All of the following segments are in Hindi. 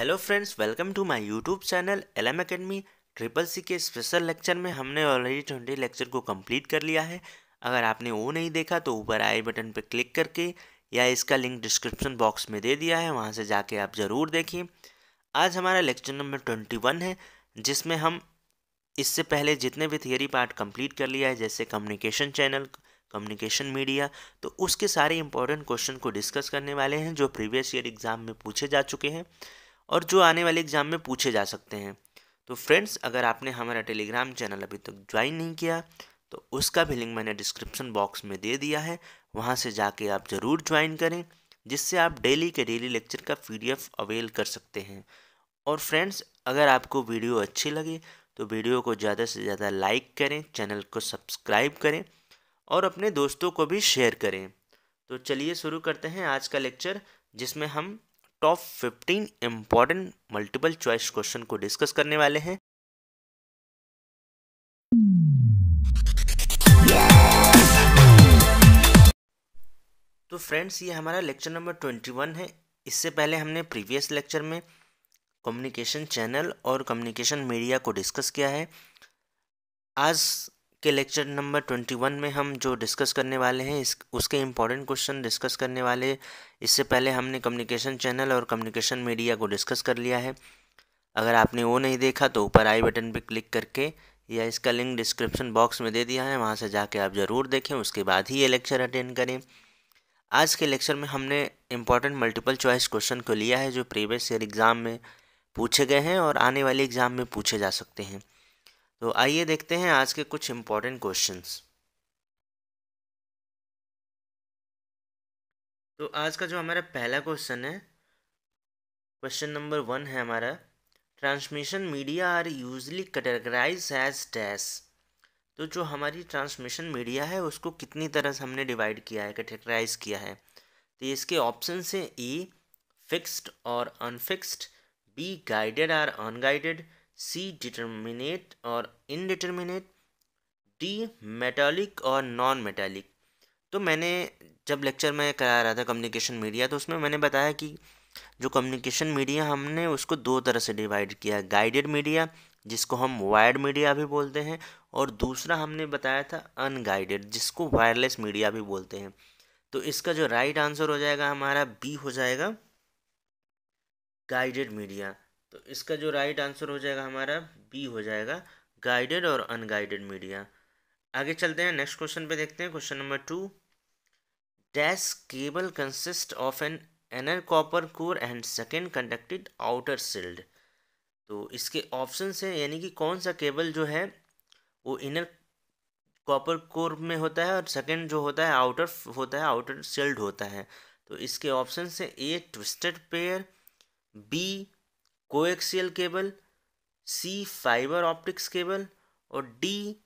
Hello friends, welcome to my YouTube channel LM Academy. Triple C के स्पेशल लेक्चर में हमने ऑलरेडी 20 लेक्चर को कंप्लीट कर लिया है। अगर आपने वो नहीं देखा तो ऊपर आई बटन पर क्लिक करके या इसका लिंक डिस्क्रिप्शन बॉक्स में दे दिया है, वहाँ से जाके आप ज़रूर देखिए। आज हमारा लेक्चर नंबर 21 है, जिसमें हम इससे पहले जितने भी थियरी पार्ट कंप्लीट कर लिया है, जैसे कम्युनिकेशन चैनल, कम्युनिकेशन मीडिया, तो उसके सारे इंपॉर्टेंट क्वेश्चन को डिस्कस करने वाले हैं जो प्रीवियस ईयर एग्जाम में पूछे जा चुके हैं और जो आने वाले एग्जाम में पूछे जा सकते हैं। तो फ्रेंड्स, अगर आपने हमारा टेलीग्राम चैनल अभी तक ज्वाइन नहीं किया तो उसका भी लिंक मैंने डिस्क्रिप्शन बॉक्स में दे दिया है, वहाँ से जाके आप ज़रूर ज्वाइन करें, जिससे आप डेली के डेली लेक्चर का PDF अवेल कर सकते हैं। और फ्रेंड्स, अगर आपको वीडियो अच्छी लगे तो वीडियो को ज़्यादा से ज़्यादा लाइक करें, चैनल को सब्सक्राइब करें और अपने दोस्तों को भी शेयर करें। तो चलिए शुरू करते हैं आज का लेक्चर, जिसमें हम top 15 important multiple choice question को डिस्कस करने वाले हैं। तो फ्रेंड्स, ये हमारा लेक्चर नंबर 21 है। इससे पहले हमने प्रीवियस लेक्चर में कम्युनिकेशन चैनल और कम्युनिकेशन मीडिया को डिस्कस किया है। आज के लेक्चर नंबर 21 में हम जो डिस्कस करने वाले हैं उसके इम्पॉर्टेंट क्वेश्चन डिस्कस करने वाले। इससे पहले हमने कम्युनिकेशन चैनल और कम्युनिकेशन मीडिया को डिस्कस कर लिया है। अगर आपने वो नहीं देखा तो ऊपर आई बटन पर क्लिक करके या इसका लिंक डिस्क्रिप्शन बॉक्स में दे दिया है, वहाँ से जाके आप ज़रूर देखें, उसके बाद ही ये लेक्चर अटेंड करें। आज के लेक्चर में हमने इम्पॉर्टेंट मल्टीपल चॉइस क्वेश्चन को लिया है जो प्रीवियस ईयर एग्ज़ाम में पूछे गए हैं और आने वाले एग्ज़ाम में पूछे जा सकते हैं। तो आइए देखते हैं आज के कुछ इम्पॉर्टेंट क्वेश्चंस। तो आज का जो हमारा पहला क्वेश्चन है, क्वेश्चन नंबर 1 है हमारा, transmission media are usually categorised as dash. तो जो हमारी ट्रांसमिशन मीडिया है उसको कितनी तरह से हमने डिवाइड किया है, कैटेगराइज किया है। तो इसके ऑप्शन है ए फिक्स्ड और अनफिक्स्ड, बी गाइडेड और अनगाइडेड, सी डिटर्मिनेट और इनडिटर्मिनेट, डी मेटालिक और नॉन मेटालिक। तो मैंने जब लेक्चर में करा रहा था कम्युनिकेशन मीडिया, तो उसमें मैंने बताया कि जो कम्युनिकेशन मीडिया हमने उसको दो तरह से डिवाइड किया है, गाइडेड मीडिया जिसको हम वायर्ड मीडिया भी बोलते हैं, और दूसरा हमने बताया था अनगाइडेड जिसको वायरलेस मीडिया भी बोलते हैं। तो इसका जो राइट आंसर हो जाएगा हमारा बी हो जाएगा, गाइडेड मीडिया। तो इसका जो राइट आंसर हो जाएगा हमारा बी हो जाएगा, गाइडेड और अनगाइडेड मीडिया। आगे चलते हैं, नेक्स्ट क्वेश्चन पे देखते हैं। Question number 2, dash cable consist of an inner copper core and second conducted outer shield. तो इसके ऑप्शन है, यानी कि कौन सा केबल जो है वो इनर कॉपर कोर में होता है और सेकेंड जो होता है आउटर होता है, आउटर शील्ड होता है। तो इसके ऑप्शन है A twisted pair, B coaxial cable, C fibre optics cable और डी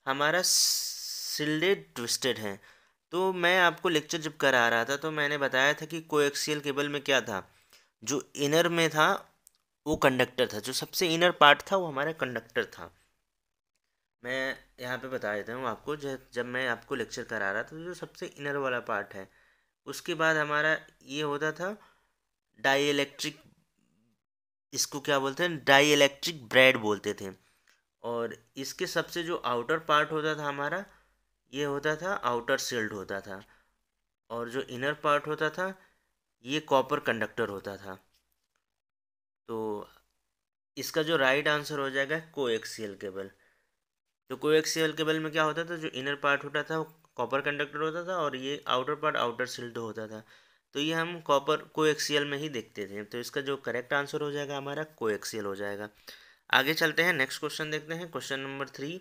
हमारा शिल्डेड ट्विस्टेड है। तो मैं आपको लेक्चर जब करा रहा था तो मैंने बताया था कि कोएक्सियल केबल में क्या था, जो इनर में था वो कंडक्टर था, जो सबसे इनर पार्ट था वो हमारा कंडक्टर था। मैं यहाँ पे बता देता हूँ आपको, जब मैं आपको लेक्चर करा रहा था तो जो सबसे इनर वाला पार्ट है, उसके बाद हमारा ये होता था डाई इलेक्ट्रिक, इसको क्या बोलते हैं, डाई इलेक्ट्रिक ब्रेड बोलते थे। और इसके सबसे जो आउटर पार्ट होता था हमारा, ये होता था आउटर शील्ड होता था, और जो इनर पार्ट होता था ये कॉपर कंडक्टर होता था। तो इसका जो राइट आंसर हो जाएगा कोएक्सियल केबल। तो कोएक्सियल केबल में क्या होता था, जो इनर पार्ट होता था वो कॉपर कंडक्टर होता था और ये आउटर पार्ट आउटर शील्ड होता था। तो ये हम कॉपर कोएक्सियल में ही देखते थे। तो इसका जो करेक्ट आंसर हो जाएगा हमारा कोएक्सियल हो जाएगा। आगे चलते हैं, नेक्स्ट क्वेश्चन देखते हैं। Question number 3,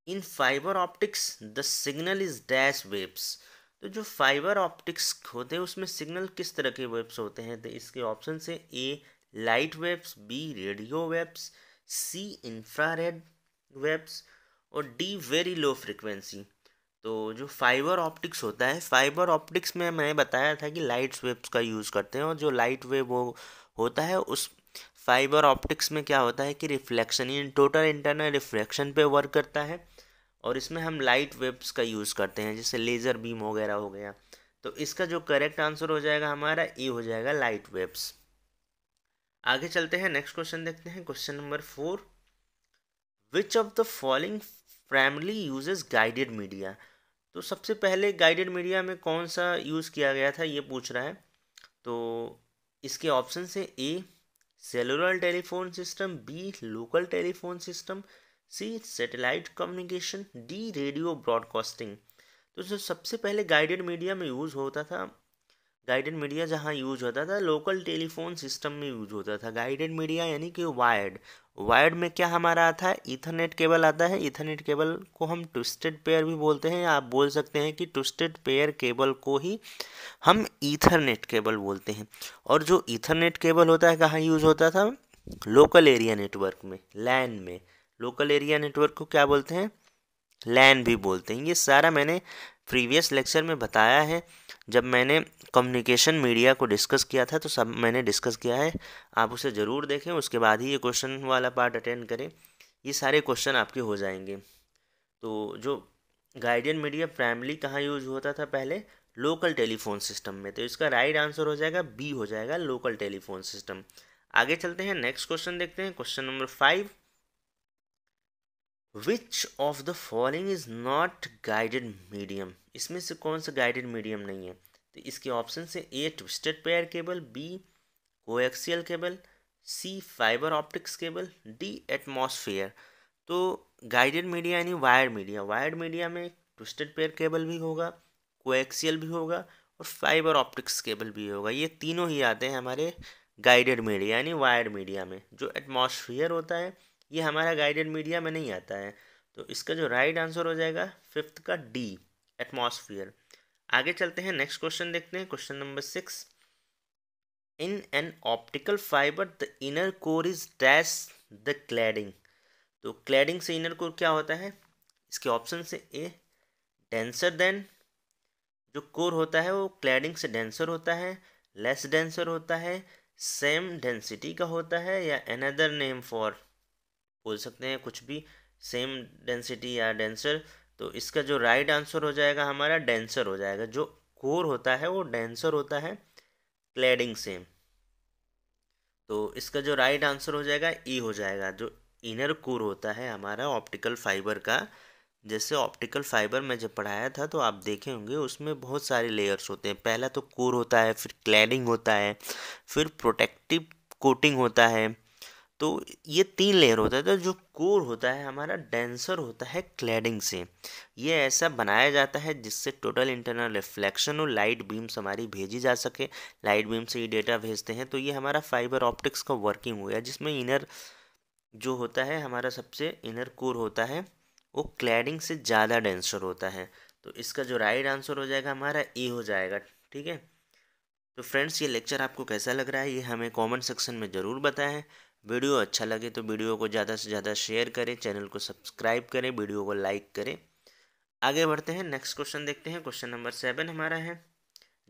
in fibre optics the signal is dash waves. तो जो फाइबर ऑप्टिक्स होते हैं उसमें सिग्नल किस तरह के वेव्स होते हैं। तो इसके ऑप्शन है A light waves, B radio waves, C infrared waves और डी वेरी लो फ्रिक्वेंसी। तो जो फाइबर ऑप्टिक्स होता है, फाइबर ऑप्टिक्स में मैंने बताया था कि लाइट वेव्स का यूज़ करते हैं, और जो लाइट वेव वो होता है उस फाइबर ऑप्टिक्स में क्या होता है कि reflection, in total internal reflection पे वर्क करता है, और इसमें हम लाइट वेव्स का यूज़ करते हैं, जैसे लेज़र बीम वगैरह हो गया। तो इसका जो करेक्ट आंसर हो जाएगा हमारा ए हो जाएगा, लाइट वेव्स। आगे चलते हैं, नेक्स्ट क्वेश्चन देखते हैं, question number 4। Which of the following primary uses guided media. तो सबसे पहले गाइडेड मीडिया में कौन सा यूज़ किया गया था ये पूछ रहा है। तो इसके ऑप्शन है: A cellular telephone system, B local telephone system, C satellite communication, D radio broadcasting. तो जो सबसे पहले गाइडेड मीडिया में यूज़ होता था, गाइडेड मीडिया जहाँ यूज होता था लोकल टेलीफोन सिस्टम में यूज होता था। गाइडेड मीडिया यानी कि वायर्ड। वायर्ड में क्या हमारा आता है, ईथरनेट केबल आता है। ईथरनेट केबल को हम ट्विस्टेड पेयर भी बोलते हैं, आप बोल सकते हैं कि ट्विस्टेड पेयर केबल को ही हम ईथरनेट केबल बोलते हैं। और जो ईथरनेट केबल होता है कहाँ यूज होता था, लोकल एरिया नेटवर्क में, लैन में। लोकल एरिया नेटवर्क को क्या बोलते हैं, लैन भी बोलते हैं। ये सारा मैंने प्रीवियस लेक्चर में बताया है, जब मैंने कम्युनिकेशन मीडिया को डिस्कस किया था तो सब मैंने डिस्कस किया है। आप उसे ज़रूर देखें, उसके बाद ही ये क्वेश्चन वाला पार्ट अटेंड करें, ये सारे क्वेश्चन आपके हो जाएंगे। तो जो गाइडेड मीडिया प्राइमरी कहाँ यूज होता था पहले, लोकल टेलीफोन सिस्टम में। तो इसका राइट आंसर हो जाएगा बी, हो जाएगा लोकल टेलीफोन सिस्टम। आगे चलते हैं, नेक्स्ट क्वेश्चन देखते हैं, question number 5। Which of the following is not guided medium. इसमें से कौन सा गाइडेड मीडियम नहीं है। तो इसके ऑप्शन से: A twisted pair cable, B coaxial cable, C fibre optics cable, D atmosphere. तो गाइडेड मीडिया यानी वायर्ड मीडिया। वायर्ड मीडिया में ट्विस्टेड पेयर केबल भी होगा, कोएक्सियल भी होगा और फाइबर ऑप्टिक्स केबल भी होगा। ये तीनों ही आते हैं हमारे गाइडेड मीडिया यानी वायर्ड मीडिया में। जो एटमॉस्फेयर होता है ये हमारा गाइडेड मीडिया में नहीं आता है। तो इसका जो राइट आंसर हो जाएगा फिफ्थ का डी, एटमॉस्फेयर। आगे चलते हैं, नेक्स्ट क्वेश्चन देखते हैं, question number 6। In an optical fibre the inner core is dash the cladding. तो क्लैडिंग से इनर कोर क्या होता है, इसके ऑप्शन से: ए डेंसर देन, जो कोर होता है वो क्लैडिंग से डेंसर होता है, लेस डेंसर होता है, सेम डेंसिटी का होता है, या अनदर नेम फॉर, बोल सकते हैं कुछ भी, सेम डेंसिटी या डेंसर। तो इसका जो राइट आंसर हो जाएगा हमारा डेंसर हो जाएगा। जो कोर होता है वो डेंसर होता है क्लैडिंग से। तो इसका जो राइट आंसर हो जाएगा ई हो जाएगा। जो इनर कोर होता है हमारा ऑप्टिकल फाइबर का, जैसे ऑप्टिकल फाइबर में जब पढ़ाया था तो आप देखे होंगे उसमें बहुत सारे लेयर्स होते हैं। पहला तो कोर होता है, फिर क्लैडिंग होता है, फिर प्रोटेक्टिव कोटिंग होता है। तो ये 3 लेयर होता है। तो जो कोर होता है हमारा डेंसर होता है क्लैडिंग से। ये ऐसा बनाया जाता है जिससे टोटल इंटरनल रिफ्लेक्शन और लाइट बीम्स हमारी भेजी जा सके। लाइट बीम से ये डेटा भेजते हैं। तो ये हमारा फाइबर ऑप्टिक्स का वर्किंग हो गया, जिसमें इनर जो होता है हमारा सबसे इनर कोर होता है वो क्लैडिंग से ज़्यादा डेंसर होता है। तो इसका जो राइट आंसर हो जाएगा हमारा ए हो जाएगा। ठीक है, तो फ्रेंड्स ये लेक्चर आपको कैसा लग रहा है ये हमें कमेंट सेक्शन में ज़रूर बताएं। वीडियो अच्छा लगे तो वीडियो को ज़्यादा से ज़्यादा शेयर करें, चैनल को सब्सक्राइब करें, वीडियो को लाइक करें। आगे बढ़ते हैं, नेक्स्ट क्वेश्चन देखते हैं, क्वेश्चन नंबर 7 हमारा है: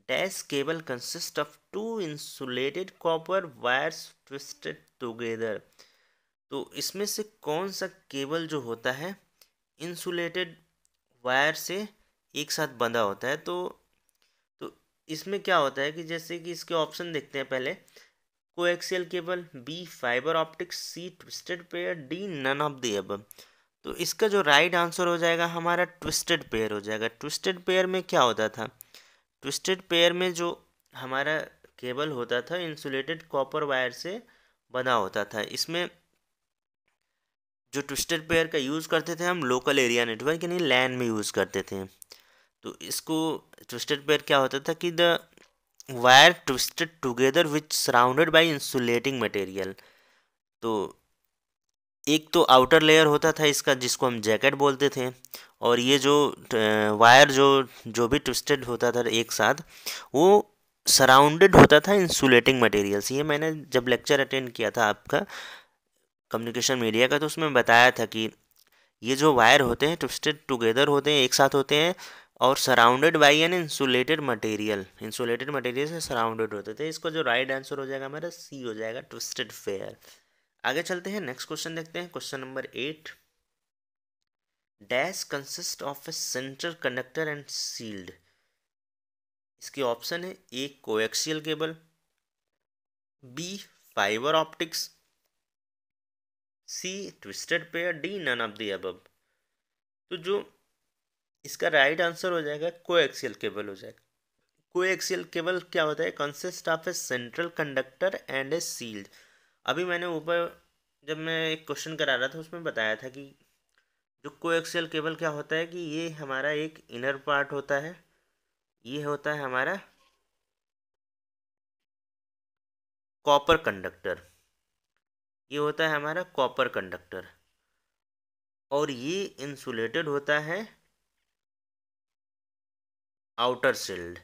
dash cable consist of 2 insulated copper wires twisted together. तो इसमें से कौन सा केबल जो होता है इंसुलेटेड वायर से एक साथ बंधा होता है। तो इसमें क्या होता है कि जैसे कि इसके ऑप्शन देखते हैं पहले: coaxial cable, B fibre optics, C twisted pair, D none of the above. तो इसका जो राइट आंसर हो जाएगा हमारा ट्विस्टेड पेयर हो जाएगा। ट्विस्टेड पेयर में क्या होता था, ट्विस्टेड पेयर में जो हमारा केबल होता था इंसुलेटेड कॉपर वायर से बना होता था। इसमें जो ट्विस्टेड पेयर का यूज़ करते थे हम लोकल एरिया नेटवर्क यानी लैन में यूज़ करते थे। तो इसको ट्विस्टेड पेयर क्या होता था कि the wire twisted together which surrounded by insulating material. तो एक तो आउटर लेयर होता था इसका जिसको हम जैकेट बोलते थे, और ये जो वायर जो भी ट्विस्टेड होता था एक साथ वो सराउंडेड होता था इंसुलेटिंग मटेरियल से। ये मैंने जब लेक्चर अटेंड किया था आपका कम्युनिकेशन मीडिया का तो उसमें बताया था कि ये जो वायर होते हैं ट्विस्टेड टुगेदर होते हैं, एक साथ होते हैं और surrounded by an insulated material, insulated material से सराउंडेड होते थे। इसको जो राइट आंसर हो जाएगा हमारा सी हो जाएगा, ट्विस्टेड फेयर। आगे चलते हैं, नेक्स्ट क्वेश्चन देखते हैं, question number 8। Dash consist of a central conductor and shield. इसके ऑप्शन है: A coaxial cable, B fibre optics, C twisted pair, D none of the above. तो जो इसका राइट आंसर हो जाएगा कोएक्सियल केबल हो जाएगा। कोएक्सियल केबल क्या होता है? Consist of a central conductor and A shield. अभी मैंने ऊपर जब मैं एक क्वेश्चन करा रहा था उसमें बताया था कि जो कोएक्सियल केबल क्या होता है कि ये हमारा एक इनर पार्ट होता है, ये होता है हमारा कॉपर कंडक्टर, ये होता है हमारा कॉपर कंडक्टर, और ये इंसुलेटेड होता है आउटर शील्ड।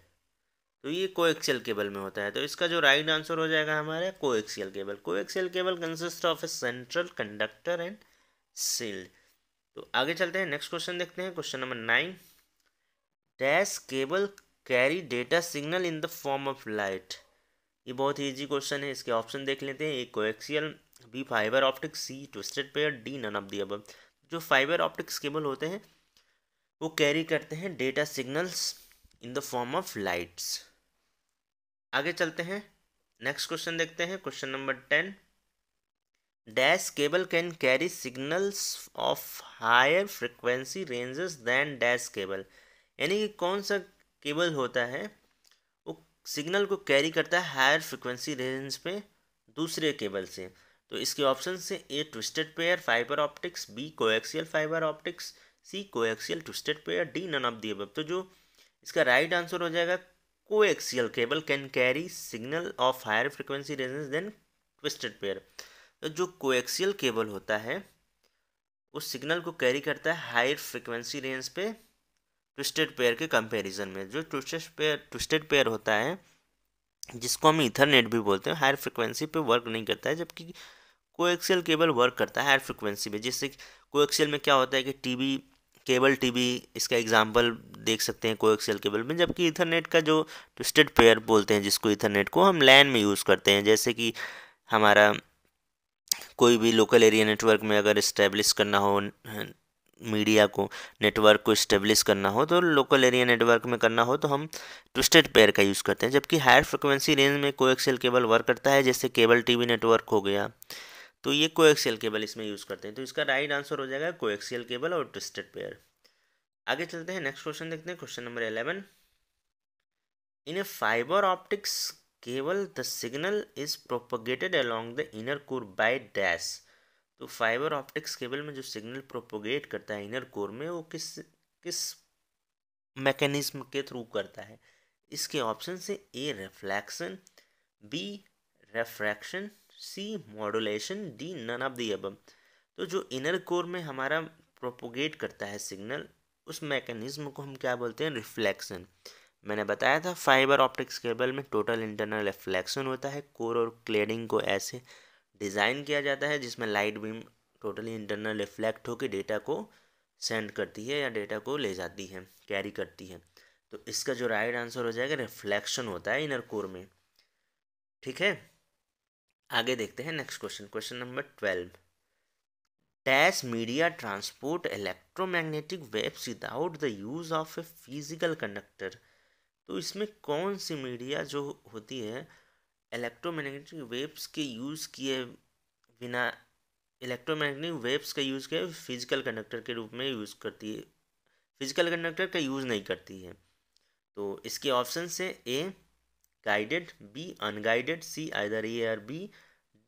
तो ये कोएक्सियल केबल में होता है। तो इसका जो राइट आंसर हो जाएगा हमारा coaxial cable. Coaxial cable consist of a central conductor and shield. तो आगे चलते हैं, नेक्स्ट क्वेश्चन देखते हैं। Question number 9, dash cable carry data signal in the form of light. ये बहुत ही इजी क्वेश्चन है। इसके ऑप्शन देख लेते हैं। A coaxial, B fibre optics, C twisted pair, D none of the above. जो फाइबर ऑप्टिक्स केबल होते हैं वो कैरी करते हैं data signals in the form of lights. आगे चलते हैं, नेक्स्ट क्वेश्चन देखते हैं। Question number 10, dash cable can carry signals of higher frequency ranges than dash cable. यानी कि कौन सा केबल होता है वो सिग्नल को कैरी करता है हायर फ्रिक्वेंसी रेंज पे दूसरे केबल से। तो इसके ऑप्शन से A twisted pair fibre optics, B coaxial fibre optics, C coaxial twisted pair, D none of the above. तो जो इसका राइट आंसर हो जाएगा coaxial cable can carry signal of higher frequency ranges than twisted pair. तो जो कोएक्सियल केबल होता है उस सिग्नल को कैरी करता है हायर फ्रिक्वेंसी रेंज पे ट्विस्टेड पेयर के कंपैरिजन में। जो ट्विस्टेड पेयर होता है जिसको हम ईथरनेट भी बोलते हैं, हायर फ्रिक्वेंसी पे वर्क नहीं करता है, जबकि कोएक्सियल केबल वर्क करता है हायर फ्रिक्वेंसी पे। जिससे कोएक्सियल में क्या होता है कि टीवी, केबल टीवी, इसका एग्जांपल देख सकते हैं कोएक्सियल केबल में। जबकि ईथरनेट का जो ट्विस्टेड पेयर बोलते हैं जिसको, ईथरनेट को हम लैन में यूज़ करते हैं। जैसे कि हमारा कोई भी लोकल एरिया नेटवर्क में अगर इस्टेब्लिश करना हो, मीडिया को, नेटवर्क को इस्टेब्लिश करना हो, तो लोकल एरिया नेटवर्क में करना हो तो हम ट्विस्टेड पेयर का यूज़ करते हैं। जबकि हायर फ्रिक्वेंसी रेंज में कोएक्सियल केबल वर्क करता है, जैसे केबल टीवी नेटवर्क हो गया, तो ये कोएक्सियल केबल इसमें यूज़ करते हैं। तो इसका राइट आंसर हो जाएगा कोएक्सियल केबल और ट्विस्टेड पेयर। आगे चलते हैं, नेक्स्ट क्वेश्चन देखते हैं। Question number 11, in A fibre optics cable the signal is propagated along the inner core by dash. तो फाइबर ऑप्टिक्स केबल में जो सिग्नल प्रोपोगेट करता है इनर कोर में, वो किस किस मैकेनिज्म के थ्रू करता है? इसके ऑप्शन से A reflection, B refraction, C modulation, D none of the above. तो जो इनर कोर में हमारा प्रोपोगेट करता है सिग्नल, उस मैकेनिज्म को हम क्या बोलते हैं? रिफ्लेक्शन। मैंने बताया था फाइबर ऑप्टिक्स केबल में टोटल इंटरनल रिफ्लेक्शन होता है। कोर और क्लेडिंग को ऐसे डिज़ाइन किया जाता है जिसमें light beam totally internal reflect होकर डेटा को सेंड करती है या डेटा को ले जाती है, कैरी करती है। तो इसका जो राइट आंसर हो जाएगा रिफ्लेक्शन होता है इनर कोर में। ठीक है, आगे देखते हैं next question. Question number 12, dash media transport electromagnetic waves without the use of a physical conductor. तो इसमें कौन सी मीडिया जो होती है इलेक्ट्रोमैग्नेटिक वेव्स के यूज़ किए बिना, इलेक्ट्रोमैग्नेटिक वेव्स का यूज़ किया फिजिकल कंडक्टर के रूप में यूज़ करती है, फिजिकल कंडक्टर का यूज़ नहीं करती है? तो इसके ऑप्शन से A guided, B unguided, C either A or B,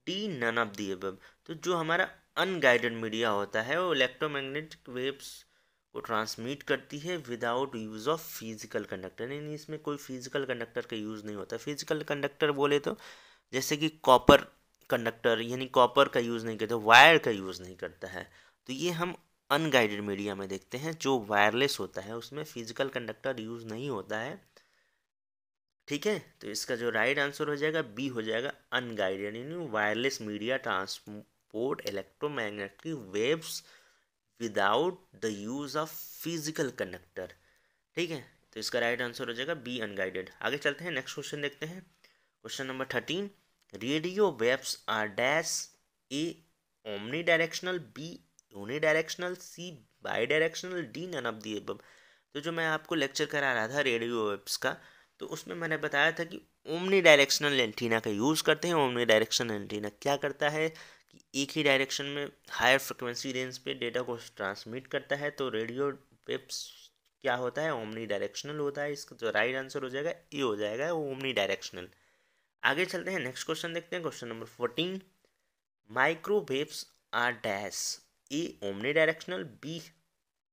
D none of the above. तो जो हमारा अनगाइडेड मीडिया होता है वो इलेक्ट्रोमैग्नेटिक वेव्स को ट्रांसमिट करती है without use of physical conductor. यानी इसमें कोई फिजिकल कंडक्टर का यूज़ नहीं होता। फिजिकल कंडक्टर बोले तो जैसे कि कॉपर कंडक्टर, यानी कॉपर का यूज़ नहीं करता, वायर का यूज़ नहीं करता है। तो ये हम अनगाइडेड मीडिया में देखते हैं। जो वायरलेस होता है उसमें फिजिकल कंडक्टर यूज़ नहीं होता है। ठीक है, तो इसका जो राइट आंसर हो जाएगा बी हो जाएगा अनगाइडेड, यानी wireless media transport electromagnetic waves without the use of physical conductor. ठीक है, तो इसका राइट आंसर हो जाएगा बी अनगाइडेड। आगे चलते हैं, नेक्स्ट क्वेश्चन देखते हैं। Question number 13, radio waves are dash, A omnidirectional, B unidirectional, C bidirectional, D none of the above. तो जो मैं आपको लेक्चर करा रहा था रेडियो वेव्स का, तो उसमें मैंने बताया था कि ओमनी डायरेक्शनल एंटीना का यूज़ करते हैं। ओमनी डायरेक्शनल एंटीना क्या करता है कि एक ही डायरेक्शन में हायर फ्रिक्वेंसी रेंज पे डेटा को ट्रांसमिट करता है। तो रेडियो वेव्स क्या होता है, ओमनी डायरेक्शनल होता है। इसका जो राइट आंसर हो जाएगा ये हो जाएगा, ओमनी डायरेक्शनल। आगे चलते हैं, नेक्स्ट क्वेश्चन देखते हैं। Question number 14, microwaves are dash, A omnidirectional, B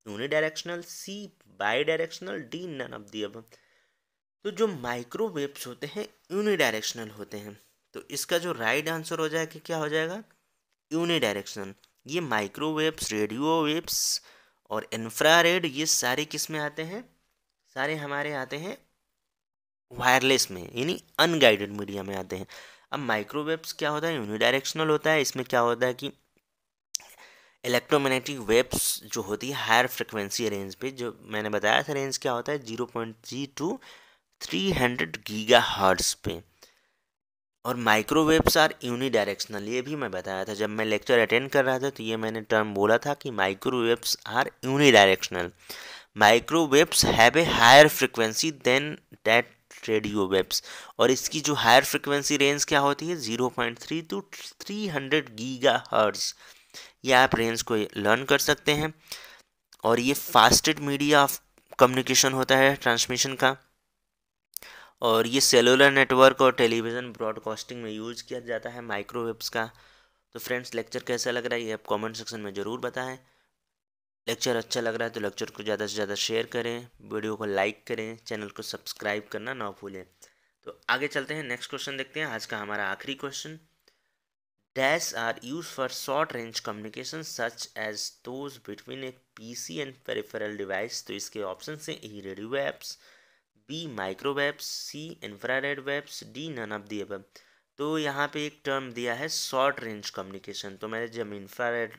unidirectional, C bidirectional, D none of the above. तो जो माइक्रोवेव्स होते हैं यूनिडायरेक्शनल होते हैं। तो इसका जो राइट आंसर हो जाएगा क्या हो जाएगा, यूनिडायरेक्शनल। ये माइक्रोवेव्स, रेडियो वेव्स और इंफ्रारेड ये सारे किस में आते हैं, सारे हमारे आते हैं वायरलेस में, यानी अनगाइडेड मीडिया में आते हैं। अब माइक्रोवेव्स क्या होता है, यूनिडायरेक्शनल होता है। इसमें क्या होता है कि इलेक्ट्रोमैग्नेटिक वेव्स जो होती है हायर फ्रिक्वेंसी रेंज पे, जो मैंने बताया था रेंज क्या होता है 0.3 टू 300 गीगा हर्ट्ज पे। और माइक्रोवेव्स आर यूनिडायरेक्शनल, ये भी मैं बताया था जब मैं लेक्चर अटेंड कर रहा था, तो ये मैंने टर्म बोला था कि microwaves are unidirectional. Microwaves have a higher frequency than that radio waves. और इसकी जो हायर फ्रिक्वेंसी रेंज क्या होती है 0.3 टू 300 गीगा हर्ट्ज। ये आप रेंज को लर्न कर सकते हैं। और ये फास्टेस्ट मीडिया ऑफ कम्युनिकेशन होता है ट्रांसमिशन का। और ये सेलुलर नेटवर्क और टेलीविज़न ब्रॉडकास्टिंग में यूज़ किया जाता है माइक्रोवेव्स का। तो फ्रेंड्स, लेक्चर कैसा लग रहा है ये आप कमेंट सेक्शन में ज़रूर बताएं। लेक्चर अच्छा लग रहा है तो लेक्चर को ज़्यादा से ज़्यादा शेयर करें, वीडियो को लाइक करें, चैनल को सब्सक्राइब करना ना भूलें। तो आगे चलते हैं, नेक्स्ट क्वेश्चन देखते हैं, आज का हमारा आखिरी question. Dash are used for short range communication such as those between a PC and peripheral device। तो इसके ऑप्शन हैं A radio waves, B microwaves, C infrared waves, D none of the above. तो यहाँ पे एक टर्म दिया है शॉर्ट रेंज कम्युनिकेशन। तो मैंने जब इंफ्रारेड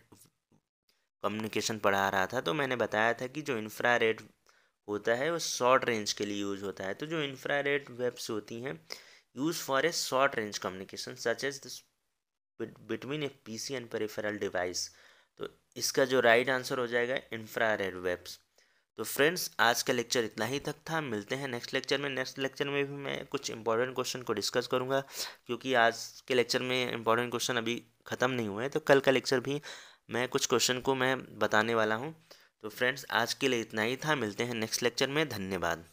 कम्युनिकेशन पढ़ा रहा था तो मैंने बताया था कि जो इंफ्रारेड होता है वो शॉर्ट रेंज के लिए यूज़ होता है। तो जो इंफ्रारेड वेव्स होती हैं use for a short range communication such as between a PC and peripheral device. तो इसका जो राइट आंसर हो जाएगा इंफ्रारेड वेव्स। तो फ्रेंड्स, आज का लेक्चर इतना ही तक था। मिलते हैं नेक्स्ट लेक्चर में। नेक्स्ट लेक्चर में भी मैं कुछ इंपॉर्टेंट क्वेश्चन को डिस्कस करूंगा, क्योंकि आज के लेक्चर में इंपॉर्टेंट क्वेश्चन अभी ख़त्म नहीं हुए हैं। तो कल का लेक्चर भी मैं कुछ क्वेश्चन को मैं बताने वाला हूं। तो फ्रेंड्स, आज के लिए इतना ही था। मिलते हैं नेक्स्ट लेक्चर में। धन्यवाद।